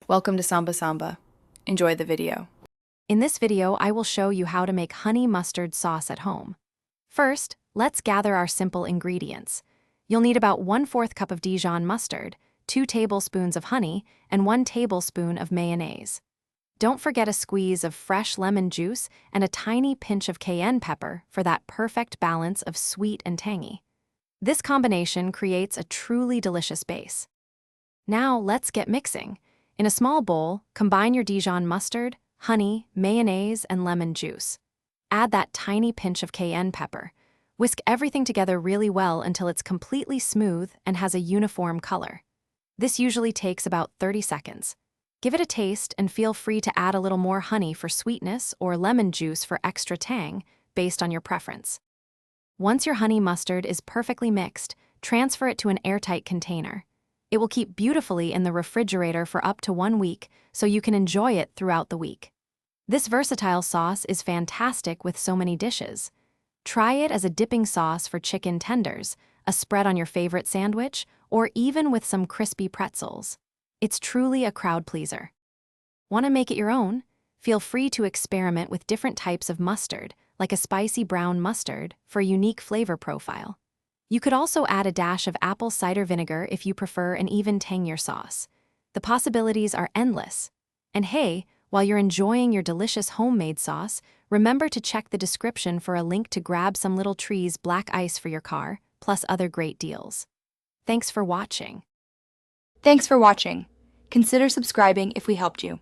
Welcome to Samba Samba. Enjoy the video. In this video, I will show you how to make honey mustard sauce at home. First, let's gather our simple ingredients. You'll need about 1/4 cup of Dijon mustard, 2 tablespoons of honey, and 1 tablespoon of mayonnaise. Don't forget a squeeze of fresh lemon juice and a tiny pinch of cayenne pepper for that perfect balance of sweet and tangy. This combination creates a truly delicious base. Now let's get mixing. In a small bowl, combine your Dijon mustard, honey, mayonnaise, and lemon juice. Add that tiny pinch of cayenne pepper. Whisk everything together really well until it's completely smooth and has a uniform color. This usually takes about 30 seconds. Give it a taste and feel free to add a little more honey for sweetness or lemon juice for extra tang, based on your preference. Once your honey mustard is perfectly mixed, transfer it to an airtight container. It will keep beautifully in the refrigerator for up to 1 week, so you can enjoy it throughout the week. This versatile sauce is fantastic with so many dishes. Try it as a dipping sauce for chicken tenders, a spread on your favorite sandwich, or even with some crispy pretzels. It's truly a crowd pleaser. Want to make it your own? Feel free to experiment with different types of mustard, like a spicy brown mustard, for a unique flavor profile. You could also add a dash of apple cider vinegar if you prefer an even tangier sauce. The possibilities are endless. And hey, while you're enjoying your delicious homemade sauce, remember to check the description for a link to grab some Little Trees black ice for your car, plus other great deals. Thanks for watching. Thanks for watching. Consider subscribing if we helped you.